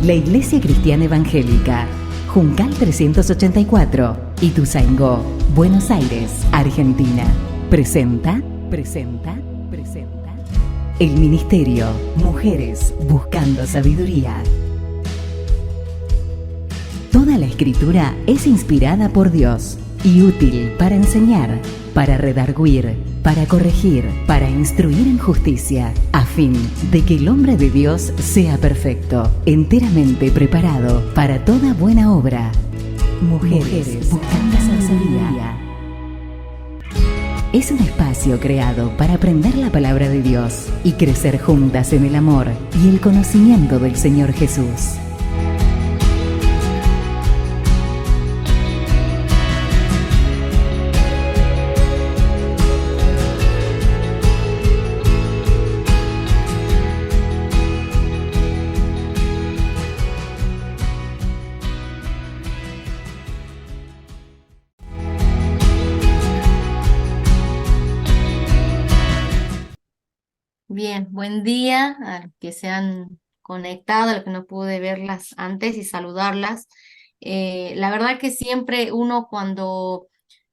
La Iglesia Cristiana Evangélica, Juncal 384, Ituzaingó, Buenos Aires, Argentina, presenta el Ministerio Mujeres Buscando Sabiduría. Toda la Escritura es inspirada por Dios y útil para enseñar, para redarguir, para corregir, para instruir en justicia, a fin de que el hombre de Dios sea perfecto, enteramente preparado para toda buena obra. Mujeres Buscando Sabiduría. Es un espacio creado para aprender la palabra de Dios y crecer juntas en el amor y el conocimiento del Señor Jesús. Bien, buen día a los que se han conectado, a los que no pude verlas antes y saludarlas. La verdad que siempre uno cuando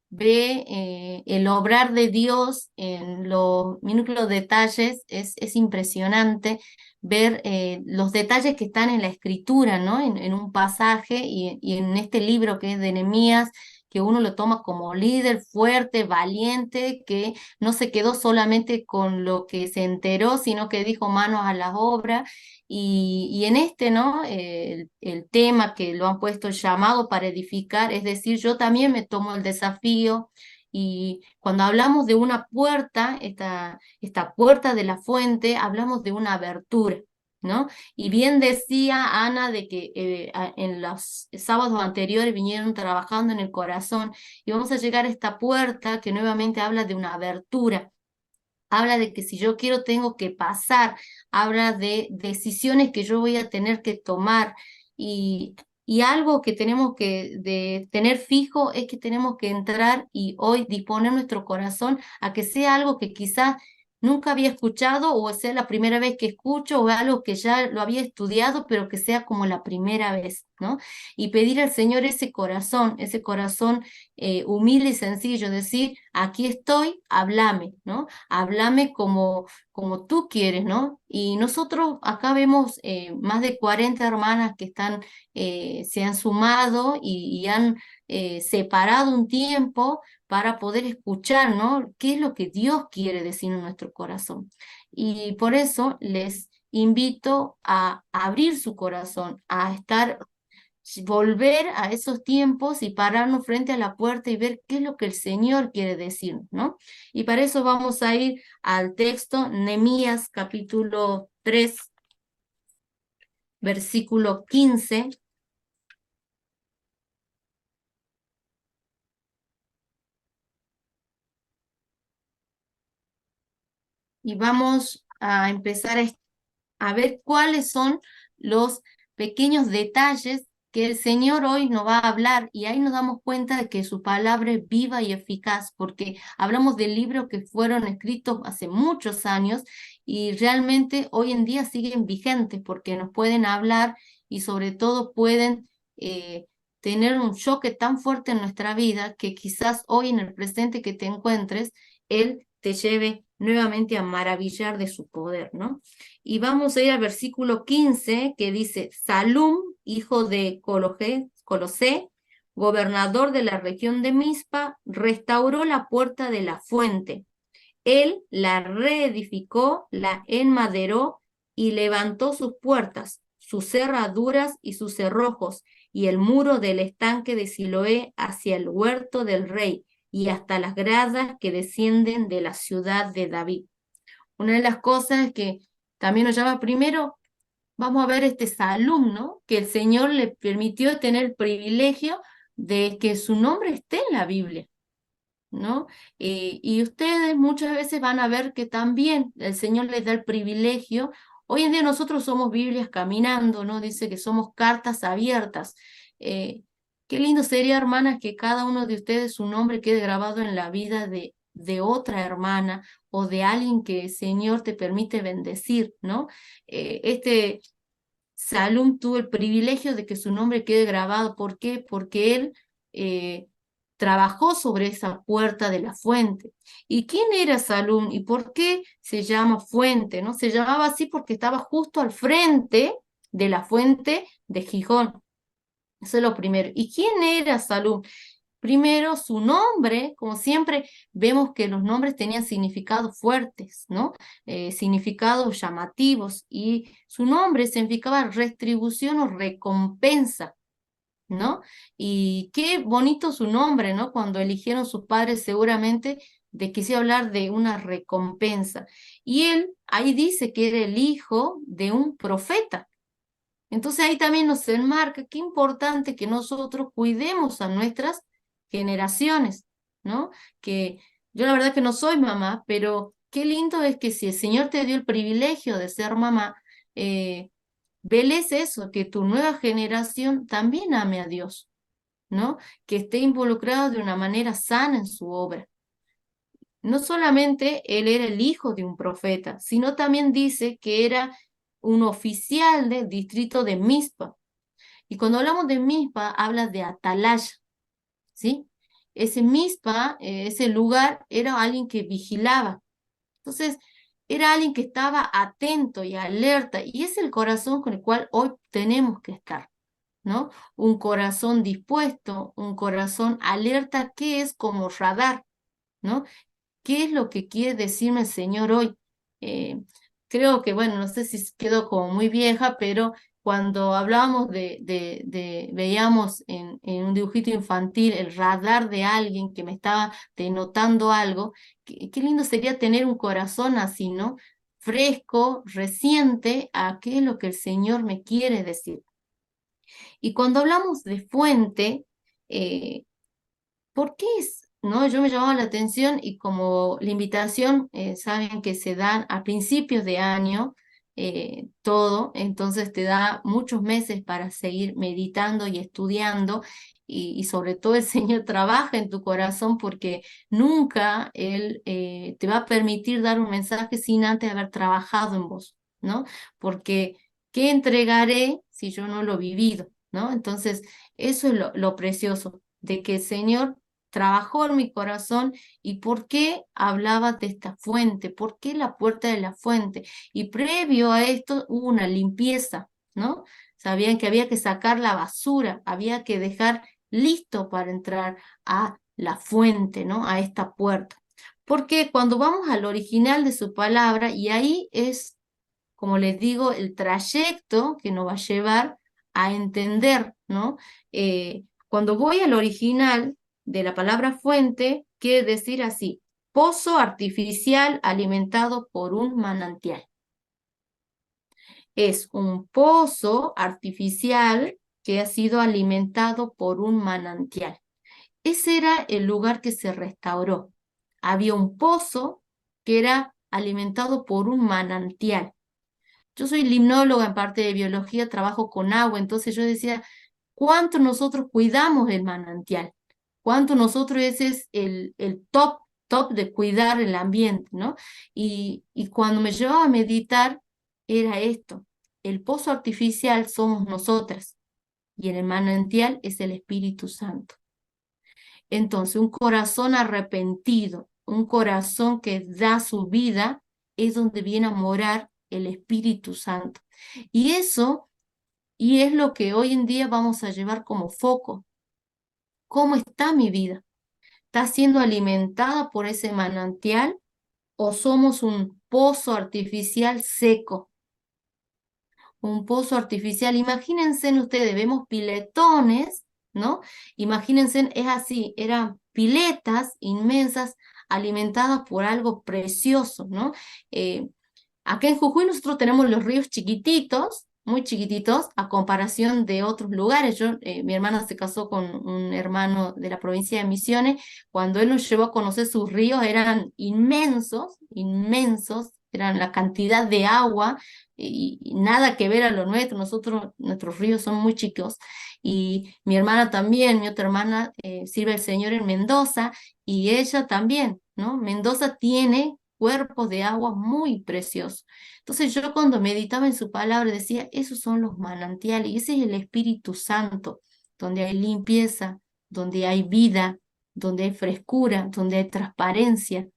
ve el obrar de Dios en los minúsculos detalles, es impresionante ver los detalles que están en la escritura, ¿no? En un pasaje y en este libro que es de Nehemías, que uno lo toma como líder fuerte, valiente, que no se quedó solamente con lo que se enteró, sino que dijo manos a la obra. Y en este, ¿no? El tema que lo han puesto llamado para edificar, es decir, yo también me tomo el desafío. Y cuando hablamos de una puerta, esta puerta de la fuente, hablamos de una abertura, ¿no? Y bien decía Ana de que en los sábados anteriores vinieron trabajando en el corazón y vamos a llegar a esta puerta que nuevamente habla de una abertura. Habla de que si yo quiero tengo que pasar, habla de decisiones que yo voy a tener que tomar y, y algo que tenemos que de tener fijo es que tenemos que entrar y hoy disponer nuestro corazón a que sea algo que quizás nunca había escuchado o sea la primera vez que escucho o algo que ya lo había estudiado pero que sea como la primera vez, ¿no? Y pedir al Señor ese corazón humilde y sencillo, decir, aquí estoy, háblame, ¿no? Háblame como tú quieres, ¿no? Y nosotros acá vemos más de 40 hermanas que se han sumado y han separado un tiempo para poder escuchar, ¿no? ¿Qué es lo que Dios quiere decir en nuestro corazón? Y por eso les invito a abrir su corazón, a estar volver a esos tiempos y pararnos frente a la puerta y ver qué es lo que el Señor quiere decirnos, ¿no? Y para eso vamos a ir al texto, Nehemías capítulo 3, versículo 15. Y vamos a empezar a ver cuáles son los pequeños detalles que el Señor hoy nos va a hablar y ahí nos damos cuenta de que su palabra es viva y eficaz, porque hablamos de libros que fueron escritos hace muchos años y realmente hoy en día siguen vigentes porque nos pueden hablar y sobre todo pueden tener un choque tan fuerte en nuestra vida que quizás hoy en el presente que te encuentres, Él te lleve nuevamente a maravillar de su poder, ¿no? Y vamos a ir al versículo 15 que dice, Salum, hijo de Colosé, gobernador de la región de Mizpa, restauró la puerta de la fuente. Él la reedificó, la enmaderó y levantó sus puertas, sus cerraduras y sus cerrojos, y el muro del estanque de Siloé hacia el huerto del rey, y hasta las gradas que descienden de la ciudad de David. Una de las cosas que también nos llama primero, vamos a ver este Salum, ¿no? Que el Señor le permitió tener el privilegio de que su nombre esté en la Biblia, ¿no? Y ustedes muchas veces van a ver que también el Señor les da el privilegio. Hoy en día nosotros somos Biblias caminando, ¿no? Dice que somos cartas abiertas. Eh, Qué lindo sería, hermanas, que cada uno de ustedes su nombre quede grabado en la vida de otra hermana o de alguien que el Señor te permite bendecir, ¿no? Este Salum tuvo el privilegio de que su nombre quede grabado. ¿Por qué? Porque él trabajó sobre esa puerta de la fuente. ¿Y quién era Salum? ¿Y por qué se llama fuente? ¿No? Se llamaba así porque estaba justo al frente de la fuente de Gijón. Eso es lo primero. ¿Y quién era Salum? Primero, su nombre, como siempre, vemos que los nombres tenían significados fuertes, ¿no? Significados llamativos, y su nombre significaba retribución o recompensa, ¿no? Y qué bonito su nombre, ¿no? Cuando eligieron sus padres, seguramente de quise hablar de una recompensa. Y él ahí dice que era el hijo de un profeta. Entonces ahí también nos enmarca qué importante que nosotros cuidemos a nuestras generaciones, ¿no? Que yo la verdad que no soy mamá, pero qué lindo es que si el Señor te dio el privilegio de ser mamá, veles eso, que tu nueva generación también ame a Dios, ¿no? Que esté involucrado de una manera sana en su obra. No solamente él era el hijo de un profeta, sino también dice que era un oficial del distrito de Mizpa. Y cuando hablamos de Mizpa, habla de atalaya, ¿sí? Ese Mizpa, ese lugar, era alguien que vigilaba. Entonces, era alguien que estaba atento y alerta, y es el corazón con el cual hoy tenemos que estar, ¿no? Un corazón dispuesto, un corazón alerta, que es como radar, ¿no? ¿Qué es lo que quiere decirme el Señor hoy? Eh, Creo que, bueno, no sé si quedo como muy vieja, pero cuando hablábamos veíamos en un dibujito infantil el radar de alguien que me estaba denotando algo, qué lindo sería tener un corazón así, ¿no? Fresco, reciente a qué es lo que el Señor me quiere decir. Y cuando hablamos de fuente, eh, ¿por qué es? ¿No? Yo me llamaba la atención, y como la invitación, saben que se dan a principios de año, todo, entonces te da muchos meses para seguir meditando y estudiando, y sobre todo el Señor trabaja en tu corazón, porque nunca Él te va a permitir dar un mensaje sin antes haber trabajado en vos, ¿no? Porque ¿qué entregaré si yo no lo he vivido? ¿No? Entonces, eso es lo precioso, de que el Señor trabajó en mi corazón. ¿Y por qué hablaba de esta fuente? ¿Por qué la puerta de la fuente? Y previo a esto hubo una limpieza, ¿no? Sabían que había que sacar la basura, había que dejar listo para entrar a la fuente, ¿no? A esta puerta. Porque cuando vamos al original de su palabra, y ahí es, como les digo, el trayecto que nos va a llevar a entender, ¿no? Cuando voy al original de la palabra fuente, quiere decir así: pozo artificial alimentado por un manantial. Es un pozo artificial que ha sido alimentado por un manantial. Ese era el lugar que se restauró. Había un pozo que era alimentado por un manantial. Yo soy limnóloga en parte de biología, trabajo con agua, entonces yo decía, ¿cuánto nosotros cuidamos el manantial? ¿Cuánto nosotros ese es el top de cuidar el ambiente, ¿no? Y cuando me llevaba a meditar, era esto: el pozo artificial somos nosotras, y en el manantial es el Espíritu Santo. Entonces, un corazón arrepentido, un corazón que da su vida, es donde viene a morar el Espíritu Santo. Y eso, y es lo que hoy en día vamos a llevar como foco. ¿Cómo está mi vida? ¿Está siendo alimentada por ese manantial, o somos un pozo artificial seco? Un pozo artificial. Imagínense ustedes, vemos piletones, ¿no? Imagínense, es así, eran piletas inmensas alimentadas por algo precioso, ¿no? Acá en Jujuy nosotros tenemos los ríos chiquititos, muy chiquititos, a comparación de otros lugares. Mi hermana se casó con un hermano de la provincia de Misiones. Cuando él nos llevó a conocer sus ríos, eran inmensos, inmensos, eran la cantidad de agua, y nada que ver a lo nuestro. Nuestros ríos son muy chicos. Y mi hermana también, mi otra hermana, sirve al Señor en Mendoza, y ella también, ¿no? Mendoza tiene cuerpos de agua muy preciosos. Entonces yo cuando meditaba en su palabra decía, esos son los manantiales, y ese es el Espíritu Santo, donde hay limpieza, donde hay vida, donde hay frescura, donde hay transparencia,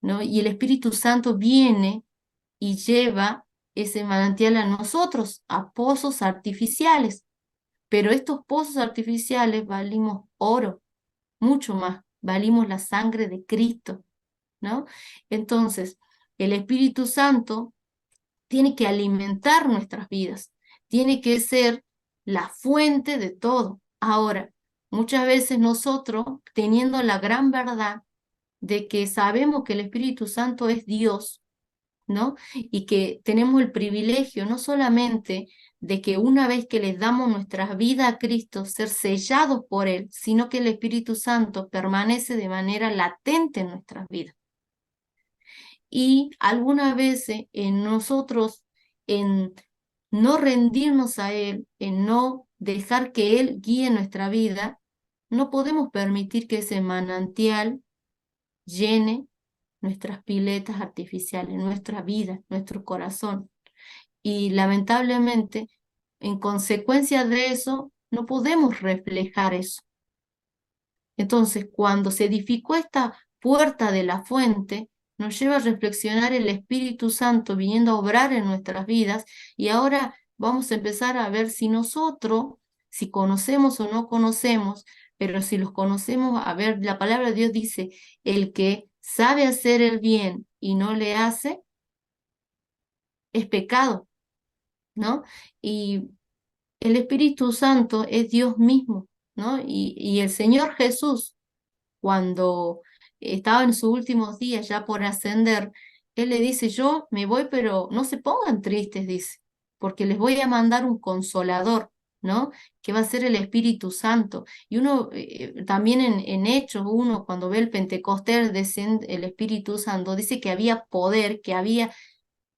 ¿no? Y el Espíritu Santo viene y lleva ese manantial a nosotros, a pozos artificiales. Pero estos pozos artificiales valimos oro, mucho más, valimos la sangre de Cristo, ¿no? Entonces, el Espíritu Santo tiene que alimentar nuestras vidas, tiene que ser la fuente de todo. Ahora, muchas veces nosotros, teniendo la gran verdad de que sabemos que el Espíritu Santo es Dios, ¿no? Y que tenemos el privilegio no solamente de que una vez que les damos nuestra vida a Cristo, ser sellados por Él, sino que el Espíritu Santo permanece de manera latente en nuestras vidas. Y algunas veces en nosotros, en no rendirnos a Él, en no dejar que Él guíe nuestra vida, no podemos permitir que ese manantial llene nuestras piletas artificiales, nuestra vida, nuestro corazón. Y lamentablemente, en consecuencia de eso, no podemos reflejar eso. Entonces, cuando se edificó esta puerta de la fuente, nos lleva a reflexionar el Espíritu Santo viniendo a obrar en nuestras vidas, y ahora vamos a empezar a ver si nosotros, si conocemos o no conocemos, pero si los conocemos, a ver, la palabra de Dios dice, el que sabe hacer el bien y no le hace, es pecado, ¿no? Y el Espíritu Santo es Dios mismo, ¿no? Y el Señor Jesús, cuando estaba en sus últimos días ya por ascender, Él le dice, yo me voy, pero no se pongan tristes, dice, porque les voy a mandar un consolador, ¿no? Que va a ser el Espíritu Santo. Y uno, también en Hechos, uno cuando ve el Pentecostés, el Espíritu Santo, dice que había poder, que había,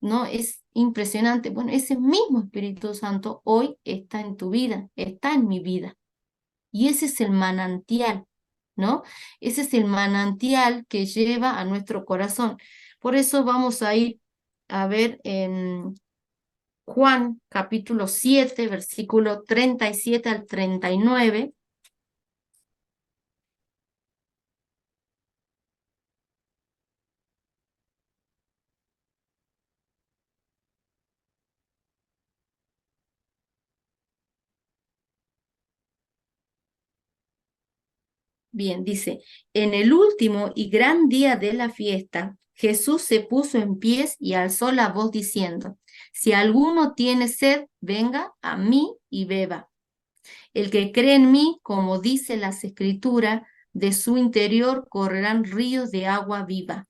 ¿no? Es impresionante. Bueno, ese mismo Espíritu Santo hoy está en tu vida, está en mi vida. Y ese es el manantial, ¿no? Ese es el manantial que lleva a nuestro corazón. Por eso vamos a ir a ver en Juan capítulo 7, versículo 37 al 39. Bien, dice, en el último y gran día de la fiesta, Jesús se puso en pies y alzó la voz diciendo, si alguno tiene sed, venga a mí y beba. El que cree en mí, como dice las Escrituras, de su interior correrán ríos de agua viva.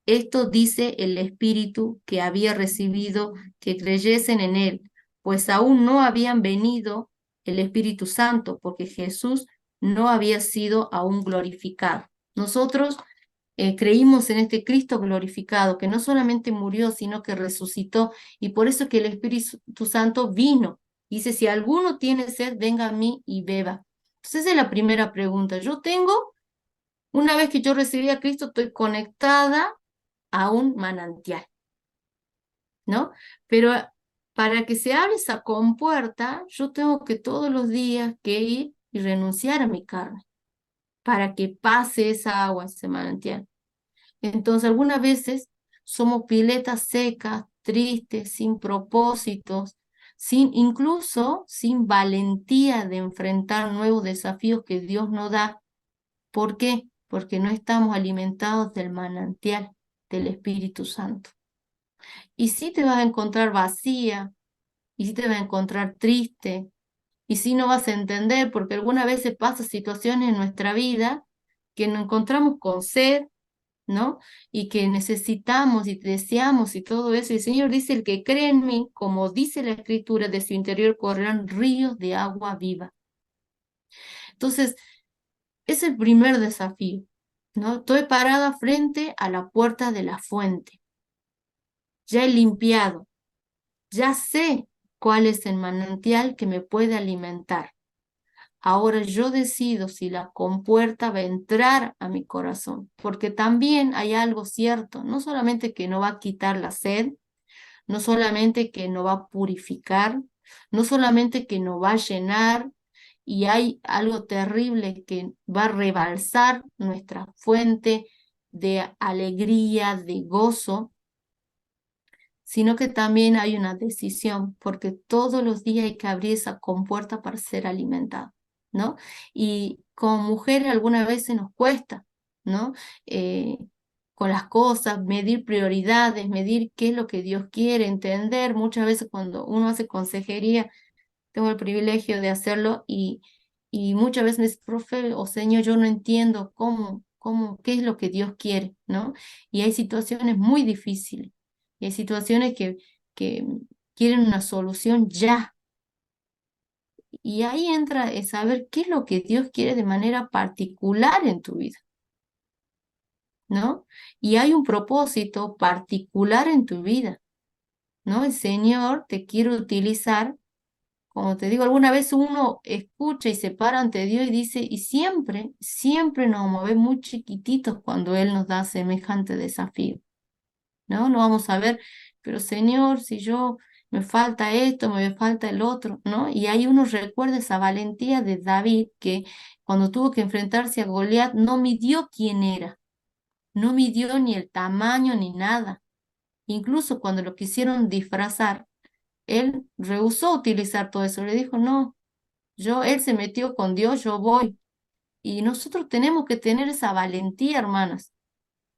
Esto dice el Espíritu que había recibido que creyesen en él, pues aún no habían venido el Espíritu Santo, porque Jesús no había sido aún glorificado. Nosotros creímos en este Cristo glorificado, que no solamente murió, sino que resucitó, y por eso que el Espíritu Santo vino. Dice, si alguno tiene sed, venga a mí y beba. Entonces esa es la primera pregunta. Una vez que yo recibí a Cristo, estoy conectada a un manantial, ¿no? Pero para que se abra esa compuerta, yo tengo que todos los días que ir y renunciar a mi carne, para que pase esa agua, ese manantial. Entonces, algunas veces somos piletas secas, tristes, sin propósitos, incluso sin valentía de enfrentar nuevos desafíos que Dios nos da. ¿Por qué? Porque no estamos alimentados del manantial del Espíritu Santo. Y sí te vas a encontrar vacía, y sí te vas a encontrar triste, y sí no vas a entender, porque algunas veces pasan situaciones en nuestra vida que nos encontramos con sed, ¿no? Y que necesitamos y deseamos y todo eso. Y el Señor dice, el que cree en mí, como dice la Escritura, de su interior correrán ríos de agua viva. Entonces, es el primer desafío, ¿no? Estoy parada frente a la puerta de la fuente. Ya he limpiado, ya sé cuál es el manantial que me puede alimentar. Ahora yo decido si la compuerta va a entrar a mi corazón, porque también hay algo cierto, no solamente que no va a quitar la sed, no solamente que no va a purificar, no solamente que no va a llenar, y hay algo terrible que va a rebalsar nuestra fuente de alegría, de gozo, sino que también hay una decisión, porque todos los días hay que abrir esa compuerta para ser alimentado, ¿no? Y como mujeres algunas veces nos cuesta, ¿no? Eh, con las cosas, medir prioridades, medir qué es lo que Dios quiere, entender. Muchas veces cuando uno hace consejería, tengo el privilegio de hacerlo y muchas veces me dice, profe o señor, yo no entiendo qué es lo que Dios quiere, ¿no? Y hay situaciones muy difíciles, y hay situaciones que quieren una solución ya. Y ahí entra el saber qué es lo que Dios quiere de manera particular en tu vida, ¿no? Y hay un propósito particular en tu vida, ¿no? El Señor te quiere utilizar. Como te digo, alguna vez uno escucha y se para ante Dios y dice, y siempre, siempre nos vamos a ver muy chiquititos cuando Él nos da semejante desafío, ¿no? No vamos a ver, pero Señor, si yo me falta esto, me falta el otro, ¿no? Y ahí uno recuerda esa valentía de David que cuando tuvo que enfrentarse a Goliat no midió quién era, no midió ni el tamaño ni nada. Incluso cuando lo quisieron disfrazar, él rehusó utilizar todo eso, le dijo, no. Él se metió con Dios, yo voy. Y nosotros tenemos que tener esa valentía, hermanas,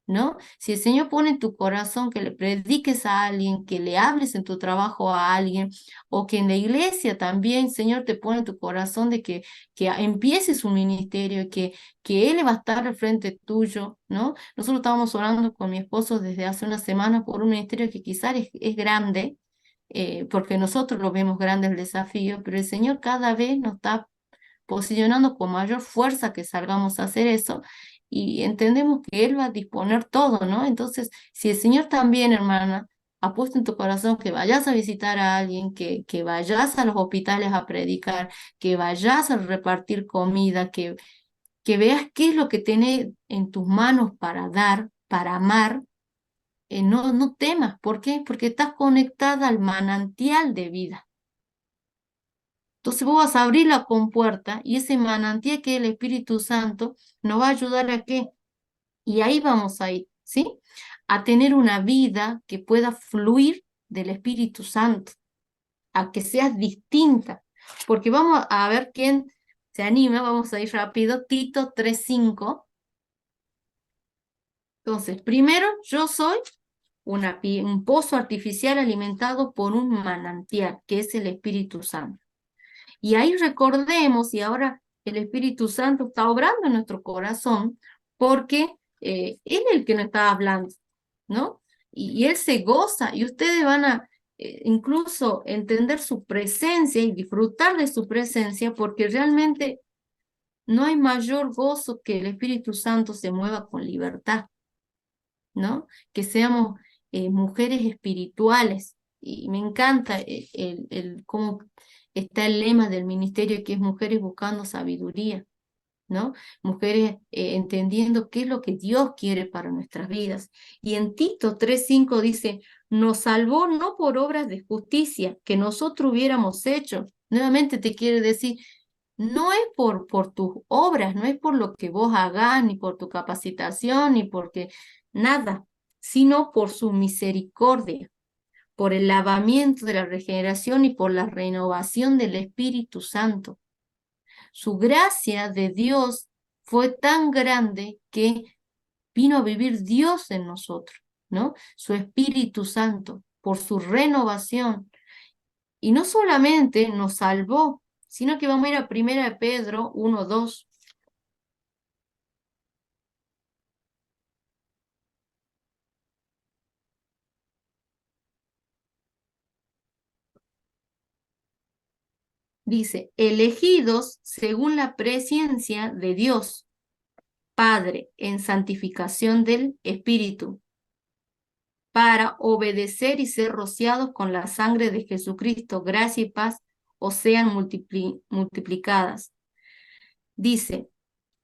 ¿no? Si el Señor pone en tu corazón que le prediques a alguien, que le hables en tu trabajo a alguien, o que en la iglesia también, Señor, te pone en tu corazón de que empieces un ministerio, que Él va a estar al frente tuyo, ¿no? Nosotros estábamos orando con mi esposo desde hace una semana por un ministerio que quizás es grande, porque nosotros lo vemos grande el desafío, pero el Señor cada vez nos está posicionando con mayor fuerza que salgamos a hacer eso y entendemos que Él va a disponer todo, ¿no? Entonces, si el Señor también, hermana, ha puesto en tu corazón que vayas a visitar a alguien, que vayas a los hospitales a predicar, que vayas a repartir comida, que veas qué es lo que tenés en tus manos para dar, para amar, no temas. ¿Por qué? Porque estás conectada al manantial de vida. Entonces vos vas a abrir la compuerta y ese manantial que es el Espíritu Santo nos va a ayudar a qué. Y ahí vamos a ir, ¿sí? A tener una vida que pueda fluir del Espíritu Santo, a que seas distinta. Porque vamos a ver quién se anima, vamos a ir rápido. Tito 3:5. Entonces, primero, yo soy un pozo artificial alimentado por un manantial, que es el Espíritu Santo. Y ahí recordemos, y ahora el Espíritu Santo está obrando en nuestro corazón, porque Él es el que nos está hablando, ¿no? Y Él se goza, y ustedes van a incluso entender su presencia y disfrutar de su presencia, porque realmente no hay mayor gozo que el Espíritu Santo se mueva con libertad, ¿no? Que seamos mujeres espirituales. Y me encanta cómo está el lema del ministerio, que es mujeres buscando sabiduría, ¿no? Mujeres entendiendo qué es lo que Dios quiere para nuestras vidas. Y en Tito 3:5 dice, nos salvó no por obras de justicia que nosotros hubiéramos hecho. Nuevamente te quiere decir, no es por tus obras, no es por lo que vos hagas, ni por tu capacitación, ni porque nada, sino por su misericordia, por el lavamiento de la regeneración y por la renovación del Espíritu Santo. Su gracia de Dios fue tan grande que vino a vivir Dios en nosotros, ¿no? Su Espíritu Santo, por su renovación. Y no solamente nos salvó, sino que vamos a ir a 1 Pedro 1:2. Dice, elegidos según la presencia de Dios, Padre, en santificación del Espíritu, para obedecer y ser rociados con la sangre de Jesucristo, gracia y paz os sean multiplicadas. dice,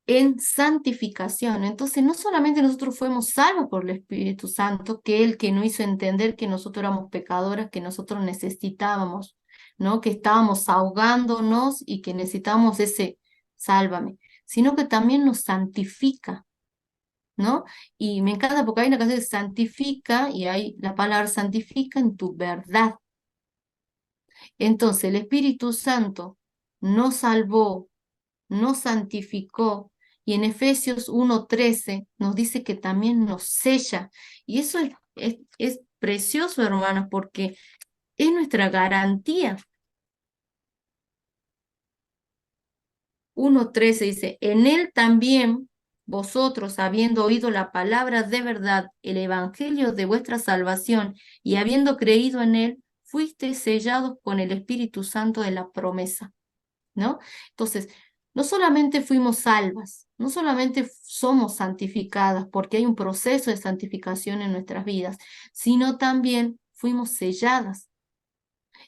en santificación. Entonces, no solamente nosotros fuimos salvos por el Espíritu Santo, que Él que nos hizo entender que nosotros éramos pecadoras, que nosotros necesitábamos, ¿no? Que estábamos ahogándonos y que necesitábamos ese sálvame, sino que también nos santifica, ¿no? Y me encanta porque hay una canción de santifica y hay la palabra santifica en tu verdad. Entonces, el Espíritu Santo nos salvó, nos santificó, y en Efesios 1:13 nos dice que también nos sella. Y eso es precioso, hermanos, porque es nuestra garantía. 1:13 dice, en él también vosotros, habiendo oído la palabra de verdad, el evangelio de vuestra salvación, y habiendo creído en él, fuisteis sellados con el Espíritu Santo de la promesa, ¿no? Entonces, no solamente fuimos salvas, no solamente somos santificadas, porque hay un proceso de santificación en nuestras vidas, sino también fuimos selladas.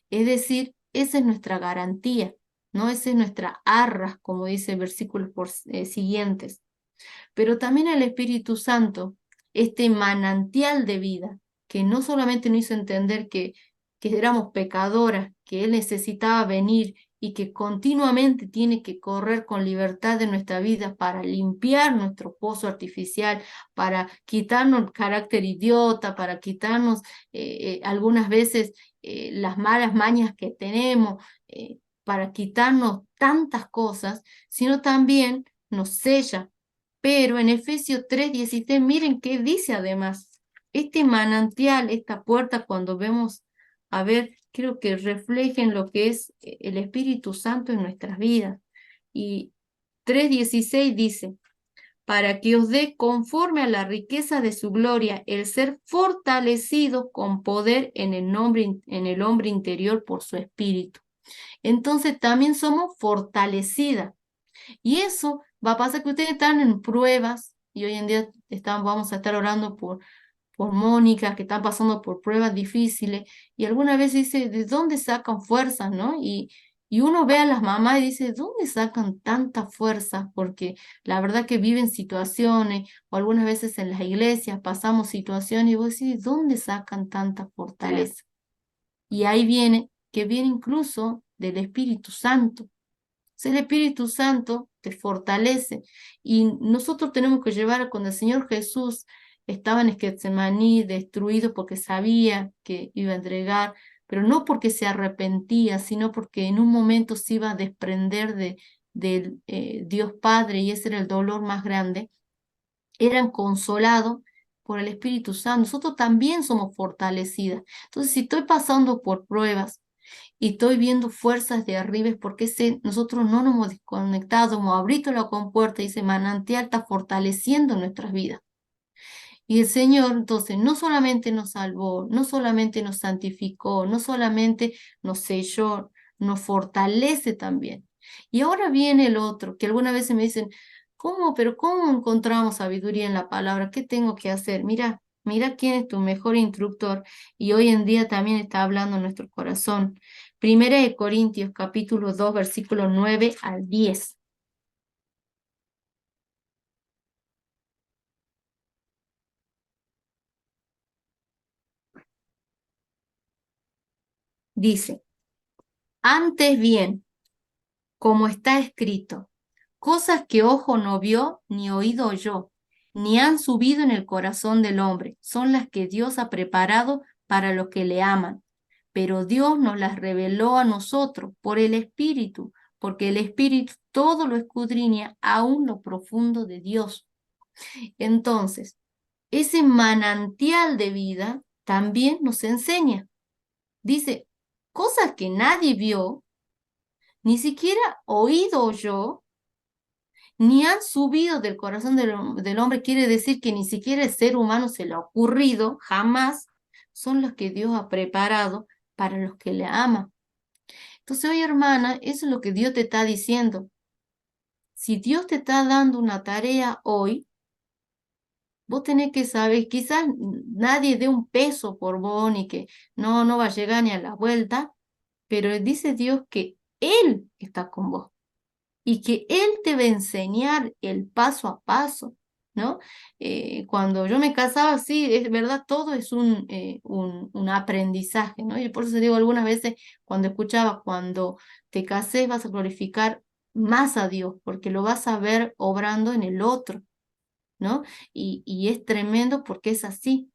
Es decir, esa es nuestra garantía, ¿no? Esa es nuestra arras, como dice el versículo siguientes. Pero también el Espíritu Santo, este manantial de vida, que no solamente nos hizo entender que éramos pecadoras, que Él necesitaba venir y que continuamente tiene que correr con libertad de nuestra vida para limpiar nuestro pozo artificial, para quitarnos el carácter idiota, para quitarnos algunas veces las malas mañas que tenemos, para quitarnos tantas cosas, sino también nos sella. Pero en Efesios 3:16, miren qué dice además. Este manantial, esta puerta, cuando vemos, a ver, quiero que reflejen lo que es el Espíritu Santo en nuestras vidas. Y 3:16 dice, para que os dé conforme a la riqueza de su gloria el ser fortalecido con poder en el hombre interior por su Espíritu. Entonces también somos fortalecidas. Y eso va a pasar que ustedes están en pruebas y hoy en día vamos a estar orando por Mónica, que están pasando por pruebas difíciles y alguna vez dice, ¿de dónde sacan fuerzas, no? Y uno ve a las mamás y dice, ¿de dónde sacan tanta fuerza? Porque la verdad que viven situaciones o algunas veces en las iglesias pasamos situaciones y vos decís, ¿de dónde sacan tanta fortaleza? Y ahí viene, que viene incluso del Espíritu Santo. El Espíritu Santo te fortalece y nosotros tenemos que llevar a cuando el Señor Jesús estaba en Getsemaní destruido porque sabía que iba a entregar, pero no porque se arrepentía, sino porque en un momento se iba a desprender de Dios Padre y ese era el dolor más grande, eran consolados por el Espíritu Santo. Nosotros también somos fortalecidas. Entonces, si estoy pasando por pruebas, y estoy viendo fuerzas de arriba es porque nosotros no nos hemos desconectado, hemos abierto la compuerta y ese manantial está fortaleciendo nuestras vidas. Y el Señor entonces no solamente nos salvó, no solamente nos santificó, no solamente nos selló, nos fortalece también. Y ahora viene el otro, que algunas veces me dicen, ¿cómo? Pero ¿cómo encontramos sabiduría en la palabra? ¿Qué tengo que hacer? Mira quién es tu mejor instructor y hoy en día también está hablando en nuestro corazón. Primera de Corintios capítulo 2 versículos 9 al 10. Dice, antes bien, como está escrito, cosas que ojo no vio, ni oído oyó, ni han subido en el corazón del hombre, son las que Dios ha preparado para los que le aman. Pero Dios nos las reveló a nosotros por el Espíritu, porque el Espíritu todo lo escudriña, aún lo profundo de Dios. Entonces, ese manantial de vida también nos enseña. Dice, cosas que nadie vio, ni siquiera oído oyó, ni han subido del corazón del hombre, quiere decir que ni siquiera el ser humano se le ha ocurrido, jamás, son los que Dios ha preparado para los que le aman. Entonces, oye hermana, eso es lo que Dios te está diciendo. Si Dios te está dando una tarea hoy, vos tenés que saber, quizás nadie dé un peso por vos, ni que no va a llegar ni a la vuelta, pero dice Dios que Él está con vos. y que Él te va a enseñar el paso a paso, ¿no? Cuando yo me casaba, sí, es verdad, todo es un aprendizaje, ¿no? Y por eso digo algunas veces, cuando escuchaba, cuando te cases vas a glorificar más a Dios, porque lo vas a ver obrando en el otro, ¿no? Y es tremendo porque es así.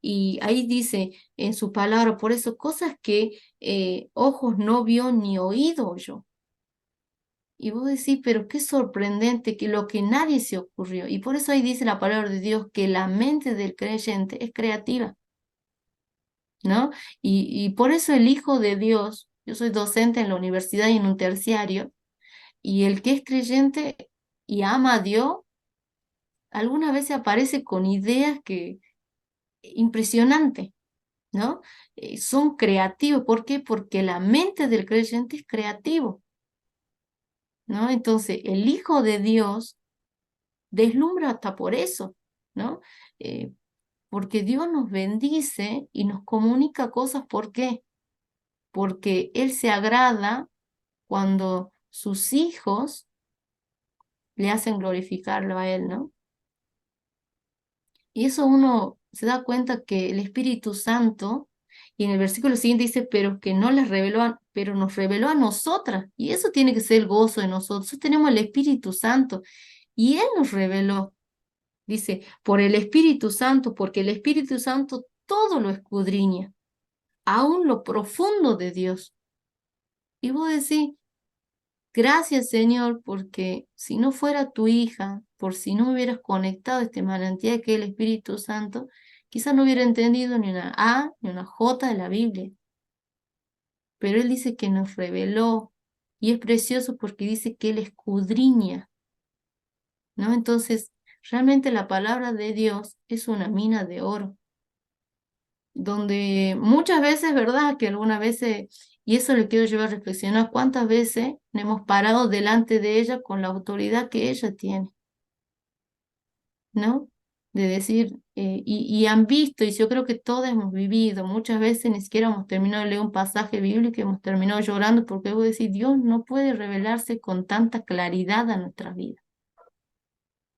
Y ahí dice en su palabra, por eso, cosas que ojos no vio ni oído oyó. Y vos decís, pero qué sorprendente que lo que nadie se ocurrió. Y por eso ahí dice la palabra de Dios que la mente del creyente es creativa, ¿no? Y por eso el Hijo de Dios, yo soy docente en la universidad y en un terciario, y el que es creyente y ama a Dios, algunas veces aparece con ideas que impresionantes, ¿no? Son creativos. ¿Por qué? Porque la mente del creyente es creativo, ¿no? Entonces, el Hijo de Dios deslumbra hasta por eso, ¿no? Eh, Porque Dios nos bendice y nos comunica cosas. ¿Por qué? Porque Él se agrada cuando sus hijos le hacen glorificarlo a Él, ¿no? Y eso uno se da cuenta que el Espíritu Santo, y en el versículo siguiente dice, pero que no les reveló, pero nos reveló a nosotras. Y eso tiene que ser el gozo de nosotros. Nosotros tenemos el Espíritu Santo y Él nos reveló. Dice, por el Espíritu Santo, porque el Espíritu Santo todo lo escudriña, aún lo profundo de Dios. Y vos decís, gracias Señor, porque si no fuera tu hija, por si no me hubieras conectado a este manantial que es el Espíritu Santo, quizás no hubiera entendido ni una A ni una J de la Biblia. Pero Él dice que nos reveló y es precioso porque dice que Él escudriña, ¿no? Entonces, realmente la palabra de Dios es una mina de oro, donde muchas veces, ¿verdad? Que algunas veces, y eso le quiero llevar a reflexionar, cuántas veces hemos parado delante de ella con la autoridad que ella tiene, ¿no? De decir, y han visto, y yo creo que todos hemos vivido, muchas veces ni siquiera hemos terminado de leer un pasaje bíblico y hemos terminado llorando porque vos decís, Dios no puede revelarse con tanta claridad a nuestra vida,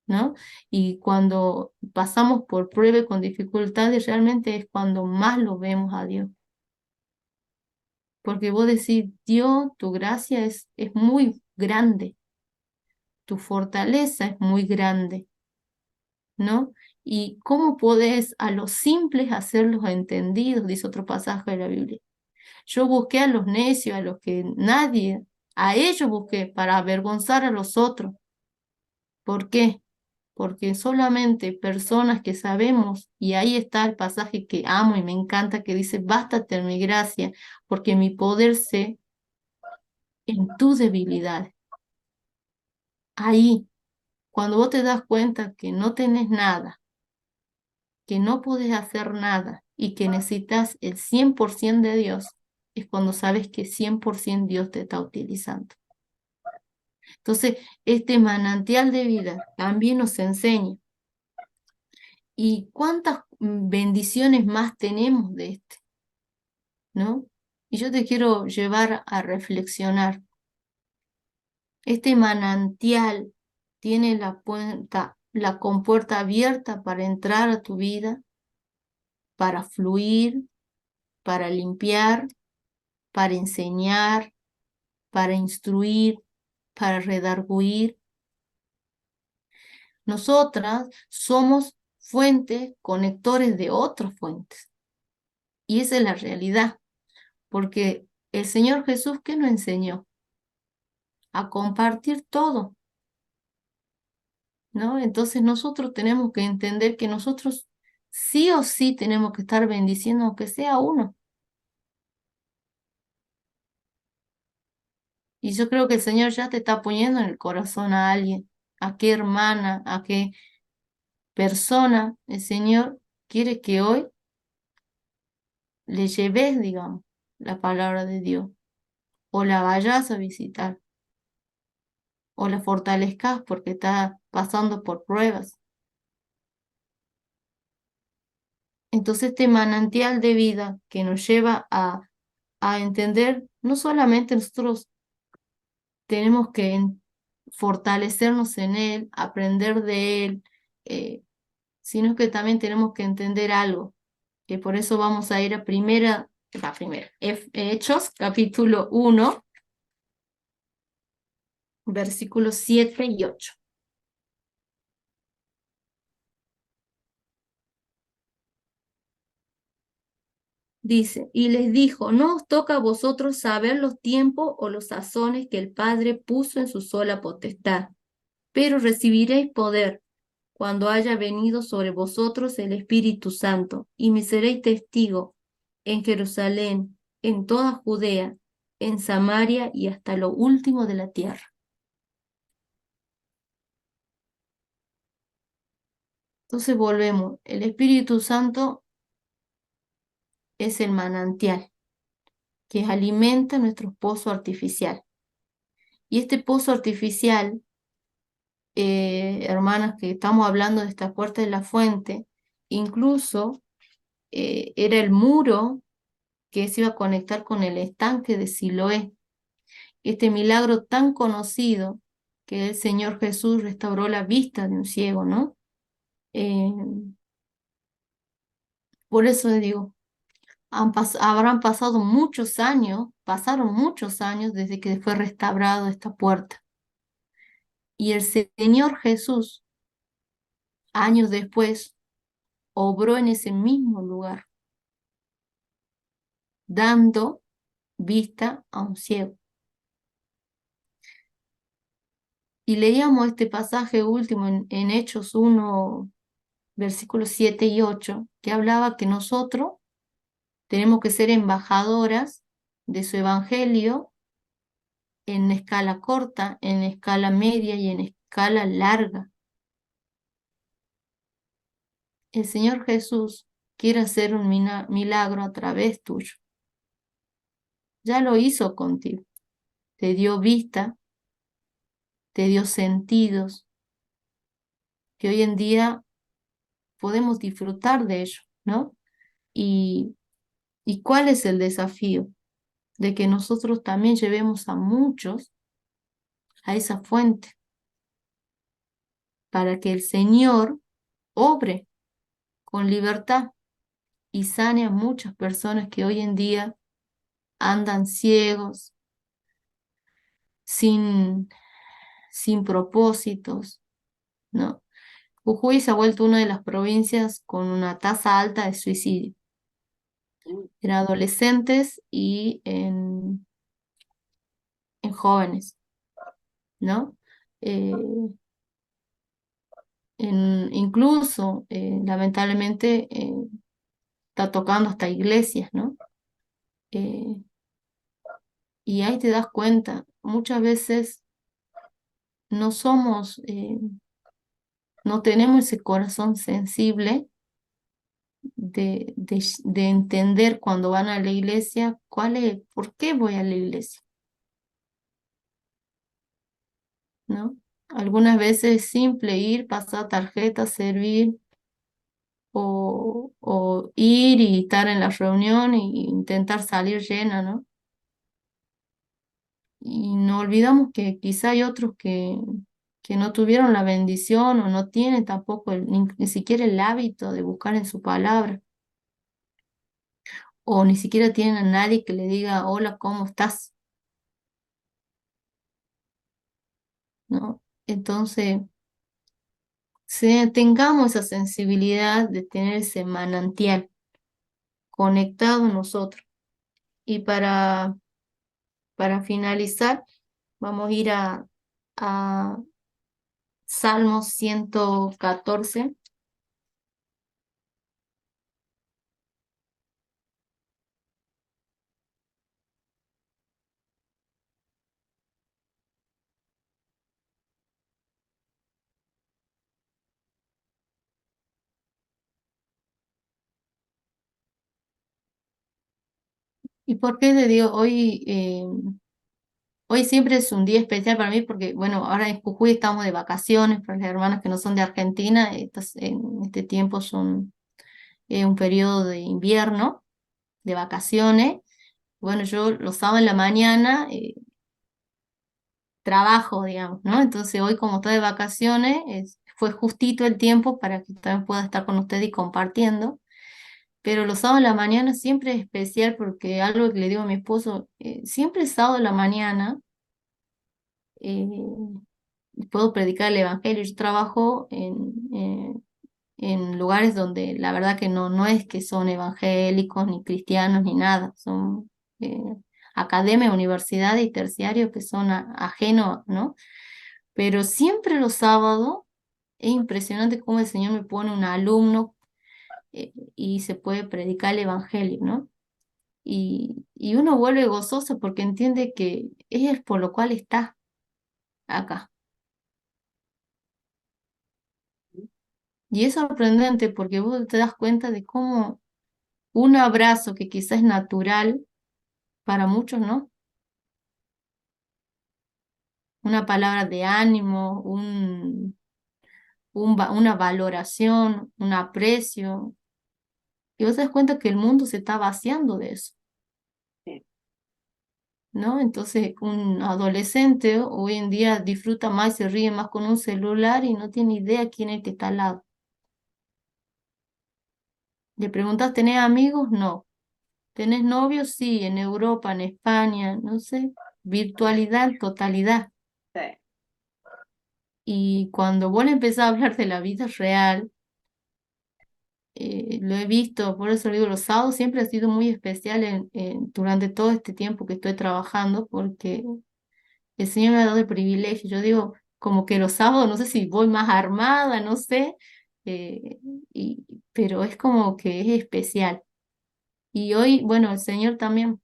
¿no? Y cuando pasamos por pruebas con dificultades, realmente es cuando más lo vemos a Dios. Porque vos decís, Dios, tu gracia es muy grande, tu fortaleza es muy grande, ¿no? Y cómo podés a los simples hacerlos entendidos, dice otro pasaje de la Biblia. Yo busqué a los necios, a los que nadie, a ellos busqué para avergonzar a los otros. ¿Por qué? Porque solamente personas que sabemos, y ahí está el pasaje que amo y me encanta, que dice, bástate en mi gracia, porque mi poder se en tu debilidad. Ahí, cuando vos te das cuenta que no tenés nada, que no podés hacer nada y que necesitas el 100% de Dios, es cuando sabes que 100% Dios te está utilizando. Entonces, este manantial de vida también nos enseña. ¿Y cuántas bendiciones más tenemos de este, ¿no? Y yo te quiero llevar a reflexionar. Este manantial tiene la compuerta abierta para entrar a tu vida, para fluir, para limpiar, para enseñar, para instruir, para redarguir. Nosotras somos fuentes, conectores de otras fuentes. Y esa es la realidad, porque el Señor Jesús, ¿qué nos enseñó? A compartir todo, ¿no? Entonces nosotros tenemos que entender que nosotros sí o sí tenemos que estar bendiciendo, aunque sea uno. Y yo creo que el Señor ya te está poniendo en el corazón a alguien, a qué hermana, a qué persona el Señor quiere que hoy le lleves, digamos, la palabra de Dios, o la vayas a visitar, o la fortalezcas porque está pasando por pruebas. Entonces este manantial de vida que nos lleva a entender no solamente nosotros tenemos que fortalecernos en Él, aprender de Él, sino que también tenemos que entender algo, que por eso vamos a ir a Hechos, capítulo 1, versículos 7 y 8. Dice, y les dijo, no os toca a vosotros saber los tiempos o los sazones que el Padre puso en su sola potestad, pero recibiréis poder cuando haya venido sobre vosotros el Espíritu Santo, y me seréis testigo en Jerusalén, en toda Judea, en Samaria y hasta lo último de la tierra. Entonces volvemos, el Espíritu Santo es el manantial que alimenta nuestro pozo artificial. Y este pozo artificial, hermanas, que estamos hablando de esta puerta de la fuente, incluso era el muro que se iba a conectar con el estanque de Siloé. Este milagro tan conocido que el Señor Jesús restauró la vista de un ciego, ¿no? Eh, por eso digo, habrán pasado muchos años, pasaron muchos años desde que fue restaurado esta puerta. Y el Señor Jesús, años después, obró en ese mismo lugar, dando vista a un ciego. Y leíamos este pasaje último en Hechos 1, versículos 7 y 8, que hablaba que nosotros tenemos que ser embajadoras de su evangelio en escala corta, en escala media y en escala larga. El Señor Jesús quiere hacer un milagro a través tuyo. Ya lo hizo contigo. Te dio vista, te dio sentidos, que hoy en día podemos disfrutar de ello, ¿no? ¿Y cuál es el desafío? De que nosotros también llevemos a muchos a esa fuente para que el Señor obre con libertad y sane a muchas personas que hoy en día andan ciegos, sin, sin propósitos, ¿no? Jujuy se ha vuelto una de las provincias con una tasa alta de suicidio en adolescentes y en jóvenes, ¿no? Eh, incluso, lamentablemente, está tocando hasta iglesias, ¿no? Eh, y ahí te das cuenta, muchas veces no somos, no tenemos ese corazón sensible de entender cuando van a la iglesia por qué voy a la iglesia, ¿no? Algunas veces es simple ir, pasar tarjeta, servir, o ir y estar en la reunión e intentar salir llena, ¿no? Y no olvidamos que quizá hay otros que no tuvieron la bendición o no tienen tampoco ni siquiera el hábito de buscar en su palabra, o ni siquiera tienen a nadie que le diga, hola, ¿cómo estás? ¿No? Entonces, tengamos esa sensibilidad de tener ese manantial conectado a nosotros. Y para finalizar, vamos a ir a Salmos 114. ¿Y por qué te digo hoy? Hoy siempre es un día especial para mí porque, bueno, ahora en Jujuy estamos de vacaciones, para las hermanas que no son de Argentina, en este tiempo son un periodo de invierno, de vacaciones. Bueno, yo los sábados en la mañana trabajo, digamos, ¿no? Entonces hoy como estoy de vacaciones, fue justito el tiempo para que también pueda estar con ustedes y compartiendo. Pero los sábados de la mañana siempre es especial porque algo que le digo a mi esposo, siempre es sábado de la mañana, eh, puedo predicar el evangelio. Yo trabajo en lugares donde la verdad que no es que son evangélicos ni cristianos ni nada, son eh, academias, universidades y terciarios que son ajenos, ¿no? Pero siempre los sábados es impresionante cómo el Señor me pone un alumno y se puede predicar el evangelio, ¿no? Y uno vuelve gozoso porque entiende que es por lo cual está acá. Y es sorprendente porque vos te das cuenta de cómo un abrazo que quizás es natural, para muchos no, una palabra de ánimo, una valoración, un aprecio, y vos te das cuenta que el mundo se está vaciando de eso, Sí. ¿no? Entonces un adolescente hoy en día disfruta más y se ríe más con un celular y no tiene idea quién es el que está al lado. Le preguntas, ¿tenés amigos? No. ¿Tenés novios? Sí, en Europa, en España, no sé. Virtualidad, totalidad. Sí. Y cuando vos le empezás a hablar de la vida real, lo he visto, por eso digo, los sábados siempre ha sido muy especial durante todo este tiempo que estoy trabajando, porque el Señor me ha dado el privilegio. Yo digo, como que los sábados, no sé si voy más armada, no sé, eh, y, pero es como que es especial. Y hoy, bueno, el Señor también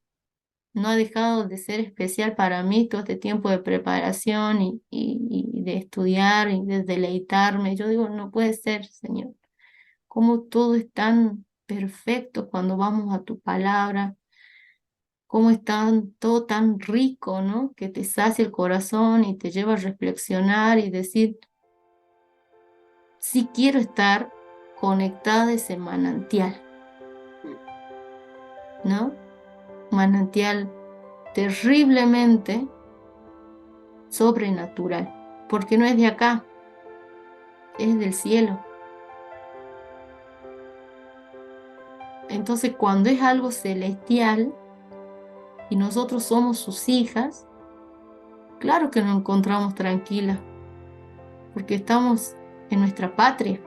no ha dejado de ser especial para mí todo este tiempo de preparación y de estudiar y de deleitarme. Yo digo, no puede ser, Señor, cómo todo es tan perfecto cuando vamos a tu palabra, cómo es todo tan rico, ¿no? Que te sacia el corazón y te lleva a reflexionar y decir, sí quiero estar conectada a ese manantial, ¿no? Manantial terriblemente sobrenatural, porque no es de acá, es del cielo. Entonces, cuando es algo celestial y nosotros somos sus hijas, claro que nos encontramos tranquilas, porque estamos en nuestra patria.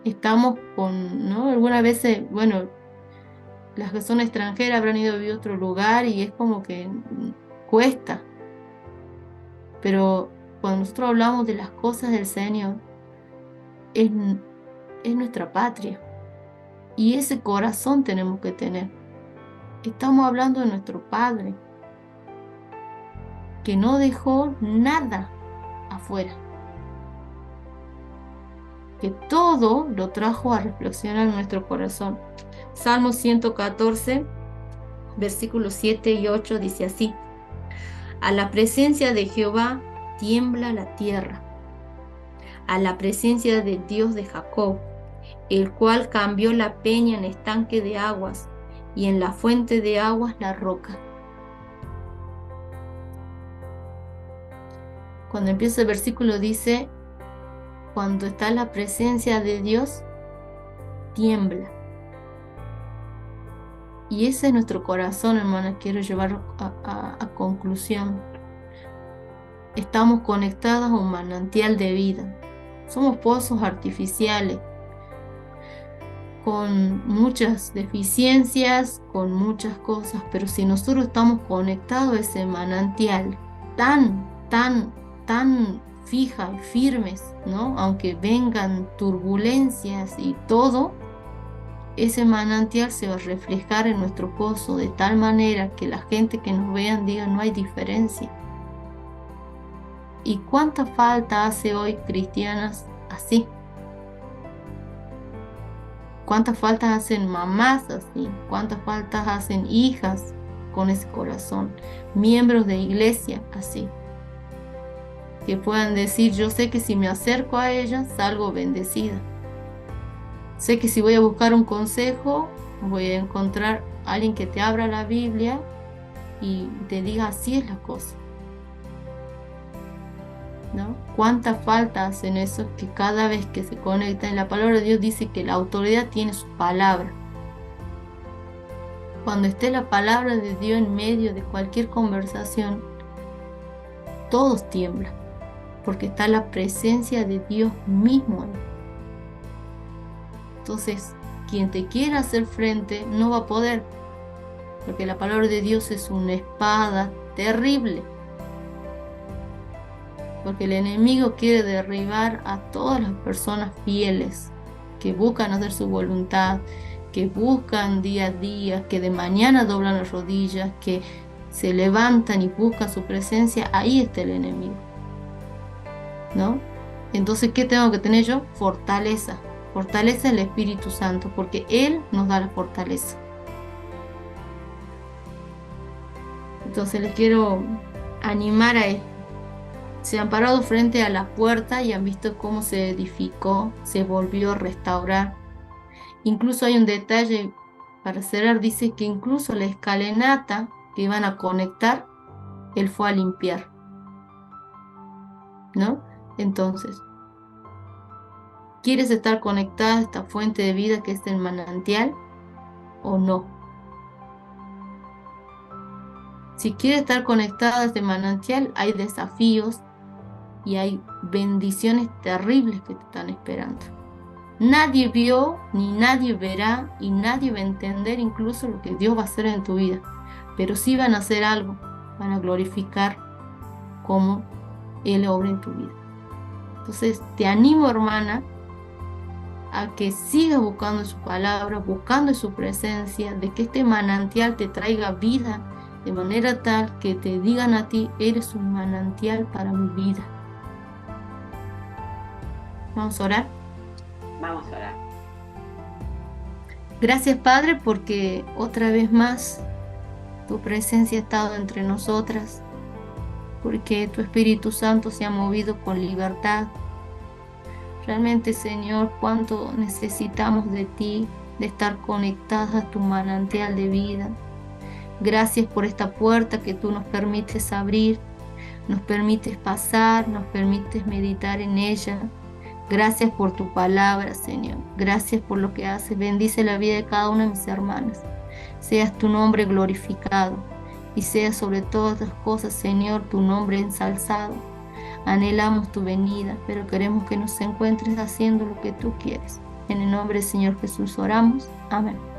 Estamos con, ¿no? Algunas veces, bueno, las que son extranjeras habrán ido a vivir a otro lugar y es como que cuesta. Pero cuando nosotros hablamos de las cosas del Señor, es nuestra patria. Y ese corazón tenemos que tener. Estamos hablando de nuestro Padre, que no dejó nada afuera, que todo lo trajo a reflexionar en nuestro corazón. Salmo 114, versículos 7 y 8 dice así: a la presencia de Jehová tiembla la tierra, a la presencia del Dios de Jacob, el cual cambió la peña en estanque de aguas y en la fuente de aguas la roca. Cuando empieza el versículo dice, cuando está la presencia de Dios, tiembla. Y ese es nuestro corazón, hermanas, quiero llevar a conclusión. Estamos conectadas a un manantial de vida. Somos pozos artificiales, con muchas deficiencias, con muchas cosas, pero si nosotros estamos conectados a ese manantial tan fija y firmes, ¿no? Aunque vengan turbulencias y todo, ese manantial se va a reflejar en nuestro pozo de tal manera que la gente que nos vean diga no hay diferencia. ¿Y cuánta falta hace hoy cristianas así? ¿Cuántas faltas hacen mamás así? ¿Cuántas faltas hacen hijas con ese corazón? Miembros de iglesia así. Que puedan decir, yo sé que si me acerco a ellas, salgo bendecida. Sé que si voy a buscar un consejo, voy a encontrar a alguien que te abra la Biblia y te diga así es la cosa. ¿no? ¿Cuánta falta hacen eso? Que cada vez que se conectan, la palabra de Dios dice que la autoridad tiene su palabra. Cuando esté la palabra de Dios en medio de cualquier conversación, todos tiemblan, porque está la presencia de Dios mismo ahí. Entonces, quien te quiera hacer frente no va a poder, porque la palabra de Dios es una espada terrible. Porque el enemigo quiere derribar a todas las personas fieles que buscan hacer su voluntad, que buscan día a día, que de mañana doblan las rodillas, que se levantan y buscan su presencia. Ahí está el enemigo, ¿no? Entonces, ¿qué tengo que tener yo? Fortaleza. Fortaleza del Espíritu Santo, porque Él nos da la fortaleza. Entonces les quiero animar a esto. Se han parado frente a la puerta y han visto cómo se edificó, se volvió a restaurar. Incluso hay un detalle para cerrar, dice que incluso la escalinata que iban a conectar, él fue a limpiar, ¿no? Entonces, ¿quieres estar conectada a esta fuente de vida que es el manantial o no? Si quieres estar conectada a este manantial, hay desafíos y hay bendiciones terribles que te están esperando. Nadie vio, ni nadie verá, y nadie va a entender incluso lo que Dios va a hacer en tu vida. Pero sí van a hacer algo, van a glorificar cómo Él obra en tu vida. Entonces te animo, hermana, a que sigas buscando su palabra, buscando su presencia, de que este manantial te traiga vida, de manera tal que te digan a ti, eres un manantial para mi vida. Vamos a orar. Vamos a orar. Gracias, Padre, porque otra vez más tu presencia ha estado entre nosotras, porque tu Espíritu Santo se ha movido con libertad. Realmente, Señor, cuánto necesitamos de ti, de estar conectadas a tu manantial de vida. Gracias por esta puerta que tú nos permites abrir, nos permites pasar, nos permites meditar en ella. Gracias por tu palabra, Señor. Gracias por lo que haces. Bendice la vida de cada una de mis hermanas. Seas tu nombre glorificado y sea sobre todas las cosas, Señor, tu nombre ensalzado. Anhelamos tu venida, pero queremos que nos encuentres haciendo lo que tú quieres. En el nombre del Señor Jesús oramos. Amén.